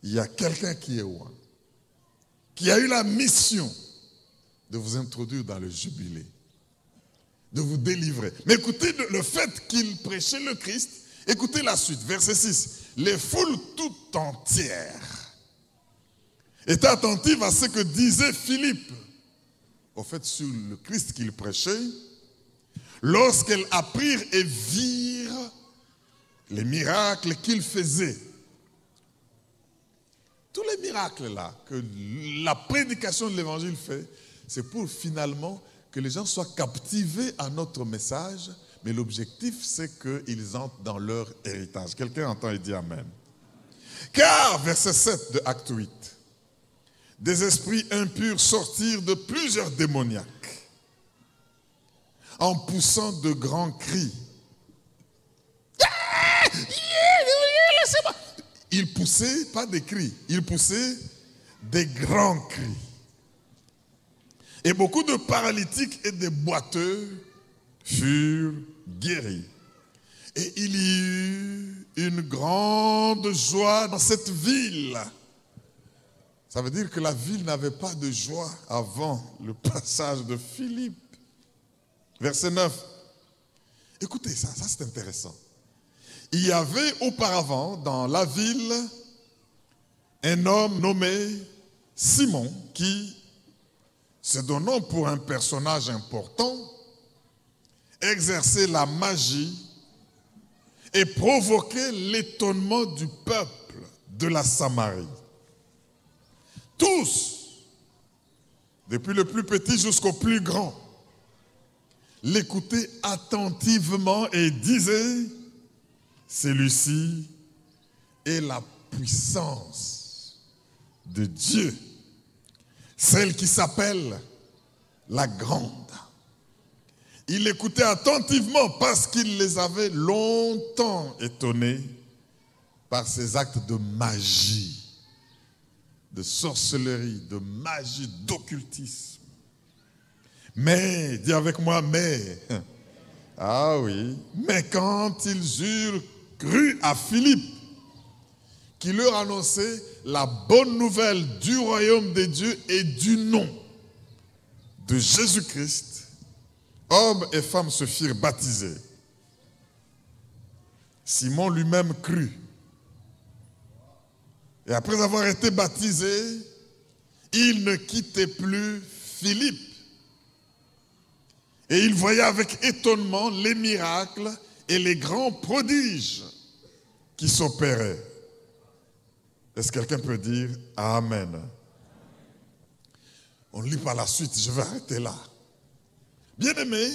Il y a quelqu'un qui est oint, qui a eu la mission de vous introduire dans le jubilé, de vous délivrer. Mais écoutez le fait qu'il prêchait le Christ, écoutez la suite, verset 6. Les foules toutes entières étaient attentives à ce que disait Philippe. Au fait, sur le Christ qu'il prêchait, lorsqu'elles apprirent et virent les miracles qu'il faisait. Tous les miracles là que la prédication de l'évangile fait, c'est pour finalement que les gens soient captivés à notre message, mais l'objectif c'est qu'ils entrent dans leur héritage. Quelqu'un entend et dit Amen. Car, verset 7 de Acte 8, des esprits impurs sortirent de plusieurs démoniaques en poussant de grands cris. Ils poussaient pas des cris, ils poussaient des grands cris. Et beaucoup de paralytiques et de boiteux furent guéris. Et il y eut une grande joie dans cette ville. Ça veut dire que la ville n'avait pas de joie avant le passage de Philippe. Verset 9. Écoutez ça c'est intéressant. Il y avait auparavant dans la ville un homme nommé Simon qui, se donnant pour un personnage important, exerçait la magie et provoquait l'étonnement du peuple de la Samarie. Tous, depuis le plus petit jusqu'au plus grand, l'écoutaient attentivement et disaient: celui-ci est la puissance de Dieu, celle qui s'appelle la grande. Il l'écoutait attentivement parce qu'il les avait longtemps étonnés par ses actes de magie, de sorcellerie, de magie, d'occultisme. Mais, dis avec moi, mais, ah oui, mais quand ils eurent cru à Philippe, qui leur annonçait la bonne nouvelle du royaume de Dieu et du nom de Jésus-Christ, hommes et femmes se firent baptiser. Simon lui-même crut. Et après avoir été baptisé, il ne quittait plus Philippe. Et il voyait avec étonnement les miracles et les grands prodiges qui s'opéraient. Est-ce que quelqu'un peut dire Amen? On lit par la suite, je vais arrêter là. Bien-aimé,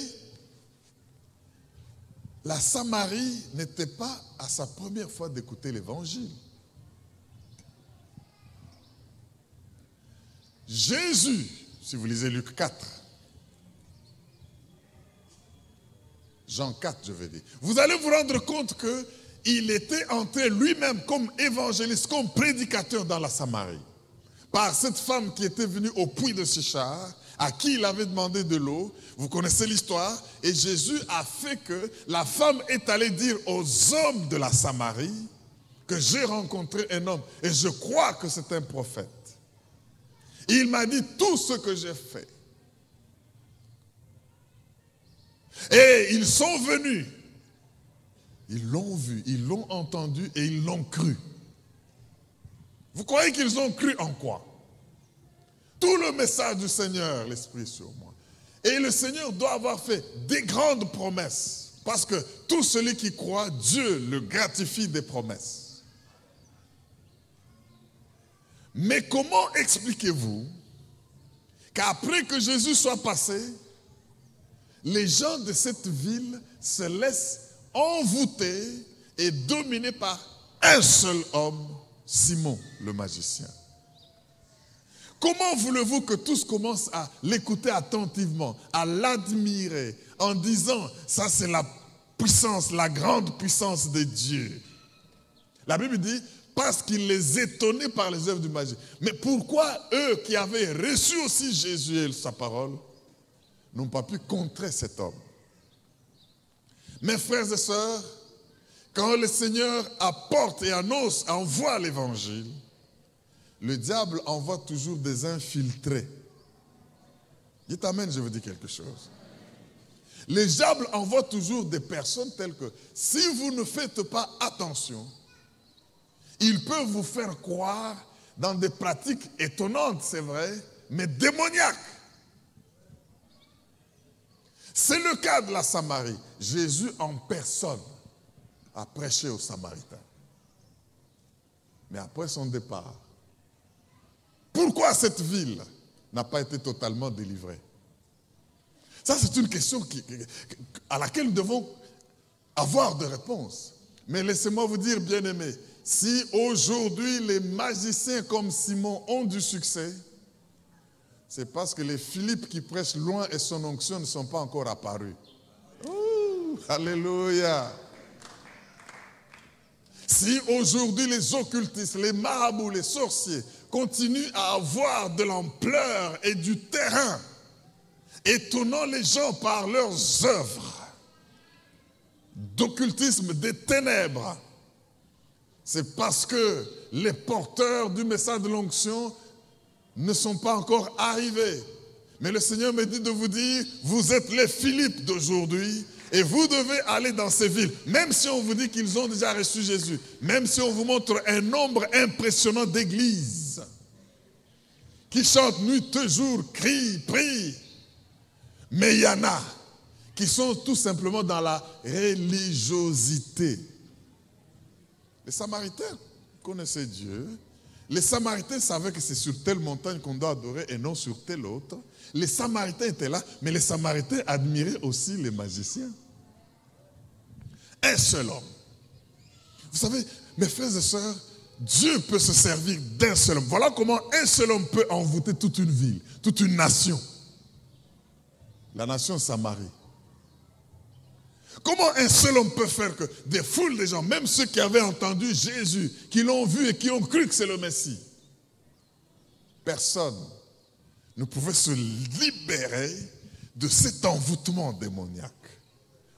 la Samarie n'était pas à sa première fois d'écouter l'évangile. Jésus, si vous lisez Luc 4, Jean 4, je vais dire, vous allez vous rendre compte qu'il était entré lui-même comme évangéliste, comme prédicateur dans la Samarie. Par cette femme qui était venue au puits de Sichar, à qui il avait demandé de l'eau. Vous connaissez l'histoire. Et Jésus a fait que la femme est allée dire aux hommes de la Samarie que j'ai rencontré un homme et je crois que c'est un prophète. Et il m'a dit tout ce que j'ai fait. Et ils sont venus. Ils l'ont vu, ils l'ont entendu et ils l'ont cru. Vous croyez qu'ils ont cru en quoi? Tout le message du Seigneur, l'Esprit sur moi. Et le Seigneur doit avoir fait des grandes promesses. Parce que tout celui qui croit, Dieu le gratifie des promesses. Mais comment expliquez-vous qu'après que Jésus soit passé, les gens de cette ville se laissent envoûter et dominer par un seul homme, Simon le magicien? Comment voulez-vous que tous commencent à l'écouter attentivement, à l'admirer, en disant, ça c'est la puissance, la grande puissance de Dieu? La Bible dit, parce qu'il les étonnait par les œuvres du magicien. Mais pourquoi eux qui avaient reçu aussi Jésus et sa parole, n'ont pas pu contrer cet homme? Mes frères et sœurs, quand le Seigneur apporte et annonce, envoie l'évangile, le diable envoie toujours des infiltrés. Dites amen, je vous dis quelque chose. Le diable envoie toujours des personnes telles que, si vous ne faites pas attention, il peut vous faire croire dans des pratiques étonnantes, c'est vrai, mais démoniaques. C'est le cas de la Samarie. Jésus en personne a prêché aux Samaritains. Mais après son départ, pourquoi cette ville n'a pas été totalement délivrée? Ça, c'est une question à laquelle nous devons avoir de réponses. Mais laissez-moi vous dire, bien-aimés, si aujourd'hui les magiciens comme Simon ont du succès, c'est parce que les Philippe qui prêchent loin et son onction ne sont pas encore apparus. Ouh, alléluia! Si aujourd'hui les occultistes, les marabouts, les sorciers continuent à avoir de l'ampleur et du terrain, étonnant les gens par leurs œuvres d'occultisme des ténèbres, c'est parce que les porteurs du message de l'onction ne sont pas encore arrivés. Mais le Seigneur me dit de vous dire, vous êtes les Philippe d'aujourd'hui et vous devez aller dans ces villes. Même si on vous dit qu'ils ont déjà reçu Jésus, même si on vous montre un nombre impressionnant d'églises qui chantent nuit et jour, crient, prient, mais il y en a qui sont tout simplement dans la religiosité. Les Samaritains connaissaient Dieu. Les Samaritains savaient que c'est sur telle montagne qu'on doit adorer et non sur telle autre. Les Samaritains étaient là, mais les Samaritains admiraient aussi les magiciens. Un seul homme. Vous savez, mes frères et sœurs, Dieu peut se servir d'un seul homme. Voilà comment un seul homme peut envoûter toute une ville, toute une nation. La nation Samarie. Comment un seul homme peut faire que des foules de gens, même ceux qui avaient entendu Jésus, qui l'ont vu et qui ont cru que c'est le Messie, personne ne pouvait se libérer de cet envoûtement démoniaque?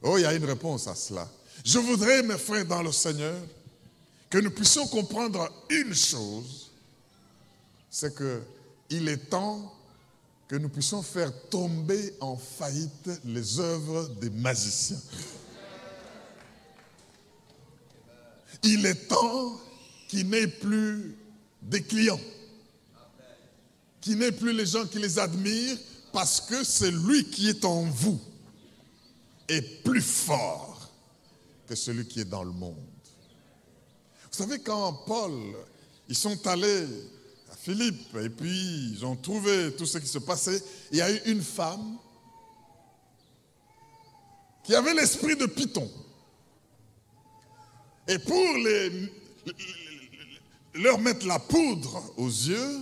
Oh, il y a une réponse à cela. Je voudrais, mes frères dans le Seigneur, que nous puissions comprendre une chose, c'est qu'il est temps que nous puissions faire tomber en faillite les œuvres des magiciens. Il est temps qu'il n'ait plus des clients, qu'il n'est plus les gens qui les admirent, parce que celui qui est en vous est plus fort que celui qui est dans le monde. Vous savez, quand Paul, ils sont allés à Philippe, et puis ils ont trouvé tout ce qui se passait, il y a eu une femme qui avait l'esprit de Python. Et pour leur mettre la poudre aux yeux,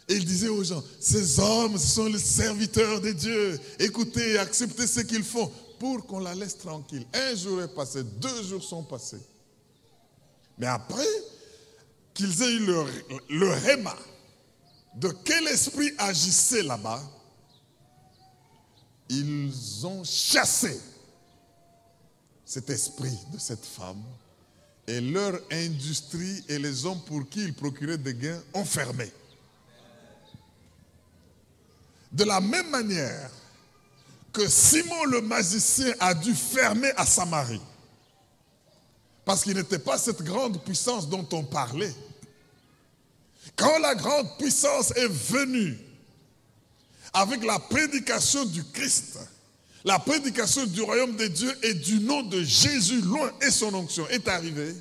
il disait aux gens, ces hommes, ce sont les serviteurs de Dieu. Écoutez, acceptez ce qu'ils font pour qu'on la laisse tranquille. Un jour est passé, 2 jours sont passés. Mais après qu'ils aient eu le réma de quel esprit agissait là-bas, ils ont chassé cet esprit de cette femme et leur industrie et les hommes pour qui ils procuraient des gains ont fermé. De la même manière que Simon le magicien a dû fermer à Samarie, parce qu'il n'était pas cette grande puissance dont on parlait. Quand la grande puissance est venue avec la prédication du Christ, la prédication du royaume de Dieu et du nom de Jésus loin et son onction est arrivée,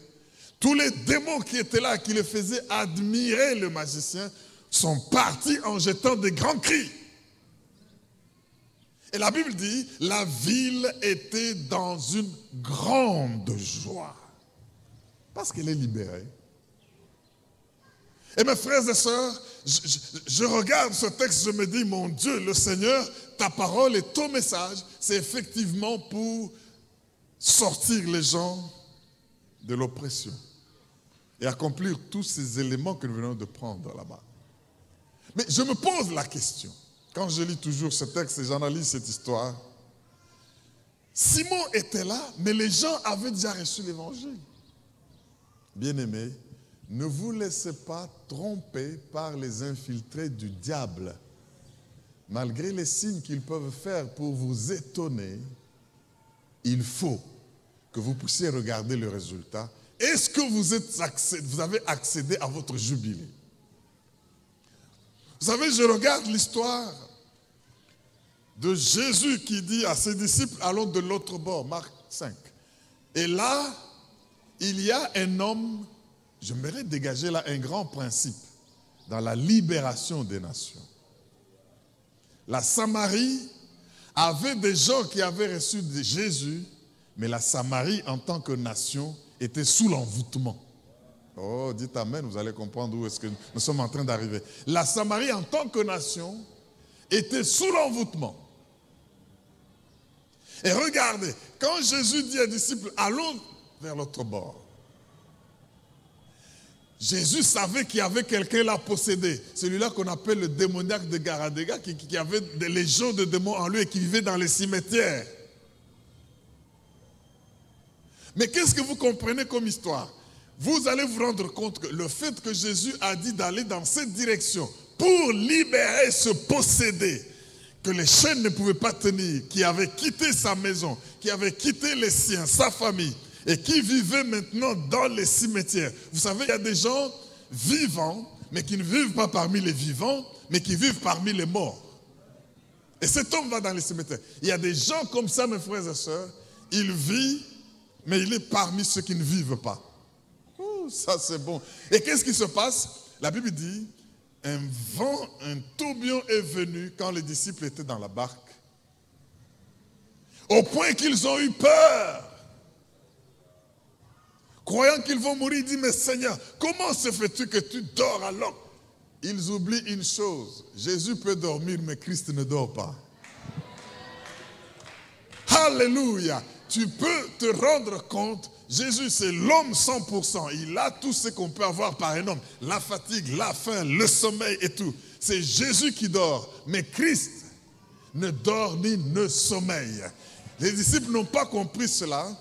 tous les démons qui étaient là, qui le faisaient admirer le magicien, sont partis en jetant des grands cris. Et la Bible dit, la ville était dans une grande joie. Parce qu'elle est libérée. Et mes frères et sœurs, je regarde ce texte, je me dis, mon Dieu, le Seigneur, ta parole et ton message, c'est effectivement pour sortir les gens de l'oppression et accomplir tous ces éléments que nous venons de prendre là-bas. Mais je me pose la question, quand je lis toujours ce texte et j'analyse cette histoire, Simon était là, mais les gens avaient déjà reçu l'évangile. Bien-aimés, ne vous laissez pas tromper par les infiltrés du diable. Malgré les signes qu'ils peuvent faire pour vous étonner, il faut que vous puissiez regarder le résultat. Est-ce que vous avez accédé à votre jubilé? Vous savez, je regarde l'histoire de Jésus qui dit à ses disciples, allons de l'autre bord, Marc 5. Et là, il y a un homme, j'aimerais dégager là un grand principe dans la libération des nations. La Samarie avait des gens qui avaient reçu de Jésus, mais la Samarie en tant que nation était sous l'envoûtement. Oh, dites amen, vous allez comprendre où est-ce que nous sommes en train d'arriver. La Samarie en tant que nation était sous l'envoûtement. Et regardez, quand Jésus dit aux disciples, allons vers l'autre bord. Jésus savait qu'il y avait quelqu'un là possédé. Celui-là qu'on appelle le démoniaque de Garadéga, qui avait des légions de démons en lui et qui vivait dans les cimetières. Mais qu'est-ce que vous comprenez comme histoire? Vous allez vous rendre compte que le fait que Jésus a dit d'aller dans cette direction pour libérer ce possédé, que les chaînes ne pouvaient pas tenir, qui avait quitté sa maison, qui avait quitté les siens, sa famille, et qui vivait maintenant dans les cimetières. Vous savez, il y a des gens vivants, mais qui ne vivent pas parmi les vivants, mais qui vivent parmi les morts. Et cet homme va dans les cimetières. Il y a des gens comme ça, mes frères et sœurs, il vit, mais il est parmi ceux qui ne vivent pas. Ça c'est bon. Et qu'est-ce qui se passe? La Bible dit, un vent, un tourbillon est venu quand les disciples étaient dans la barque, au point qu'ils ont eu peur. Croyant qu'ils vont mourir, il dit, mais Seigneur, comment se fait-il que tu dors alors? Ils oublient une chose, Jésus peut dormir, mais Christ ne dort pas. Alléluia. Tu peux te rendre compte, Jésus c'est l'homme 100%. Il a tout ce qu'on peut avoir par un homme. La fatigue, la faim, le sommeil et tout. C'est Jésus qui dort. Mais Christ ne dort ni ne sommeille. Les disciples n'ont pas compris cela.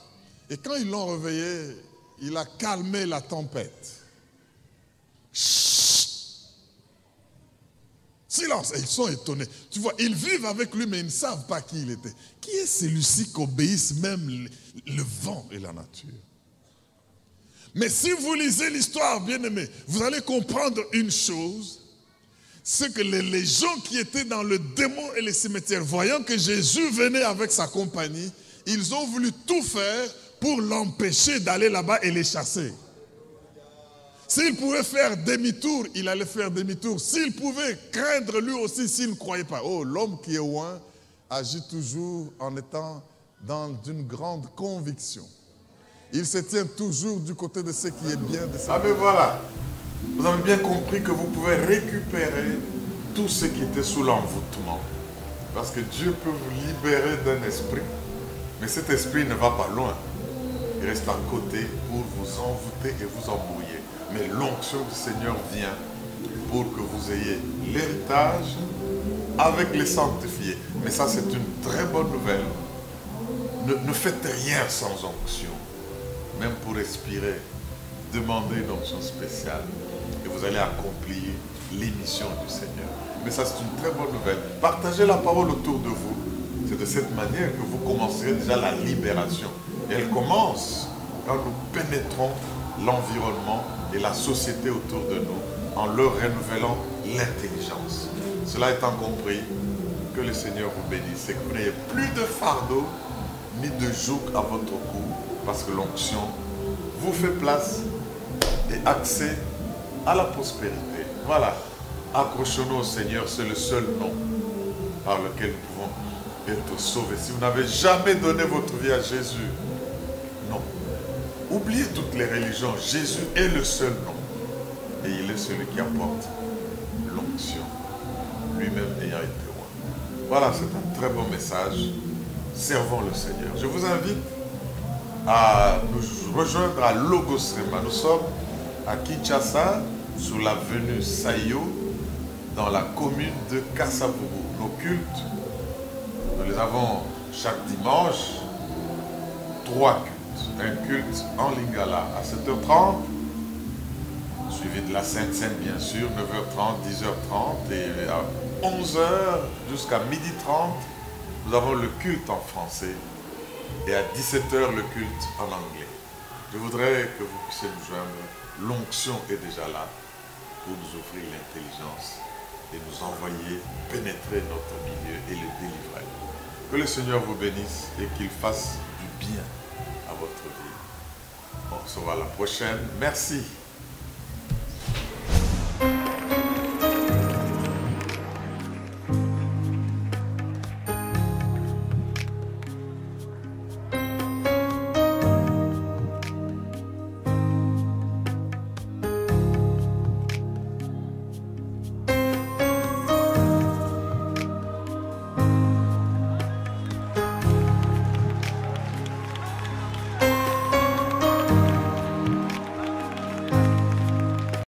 Et quand ils l'ont réveillé, il a calmé la tempête. Chut. Silence. Et ils sont étonnés. Tu vois, ils vivent avec lui, mais ils ne savent pas qui il était. Qui est celui-ci qui obéisse même le vent et la nature? Mais si vous lisez l'histoire, bien-aimés, vous allez comprendre une chose. c'est que les légions qui étaient dans le démon et les cimetières, voyant que Jésus venait avec sa compagnie, ils ont voulu tout faire pour l'empêcher d'aller là-bas et les chasser. S'il pouvait faire demi-tour, il allait faire demi-tour. S'il pouvait craindre lui aussi, s'il ne croyait pas. Oh, l'homme qui est loin agit toujours en étant dans une grande conviction. Il se tient toujours du côté de ce qui est bien. Ah mais voilà, vous avez bien compris que vous pouvez récupérer tout ce qui était sous l'envoûtement. Parce que Dieu peut vous libérer d'un esprit. Mais cet esprit ne va pas loin. Il reste à côté pour vous envoûter et vous embrouiller. Mais l'onction du Seigneur vient pour que vous ayez l'héritage avec les sanctifiés. Mais ça, c'est une très bonne nouvelle. Ne faites rien sans onction. Même pour respirer, demandez une onction spéciale. Et vous allez accomplir l'émission du Seigneur. Mais ça, c'est une très bonne nouvelle. Partagez la parole autour de vous. C'est de cette manière que vous commencerez déjà la libération. Et elle commence quand nous pénétrons l'environnement et la société autour de nous en leur renouvelant l'intelligence. Cela étant compris, que le Seigneur vous bénisse et que vous n'ayez plus de fardeau ni de joug à votre cou parce que l'onction vous fait place et accès à la prospérité. Voilà, accrochons-nous au Seigneur, c'est le seul nom par lequel nous pouvons être sauvés. Si vous n'avez jamais donné votre vie à Jésus, non. Oubliez toutes les religions. Jésus est le seul nom. Et il est celui qui apporte l'onction, lui-même ayant été roi. Voilà, c'est un très bon message. Servons le Seigneur. Je vous invite à nous rejoindre à Logos Rema. Nous sommes à Kinshasa, sur l'avenue Sayo, dans la commune de Kassavubu. Nos cultes, nous les avons chaque dimanche, 3 cultes. Un culte en Lingala à 7h30, suivi de la Sainte Seine bien sûr, 9h30, 10h30 et à 11h jusqu'à 12h30, nous avons le culte en français et à 17h le culte en anglais. Je voudrais que vous puissiez nous joindre. L'onction est déjà là pour nous offrir l'intelligence et nous envoyer pénétrer notre milieu et le délivrer. Que le Seigneur vous bénisse et qu'il fasse du bien à votre vie. On se voit la prochaine. Merci.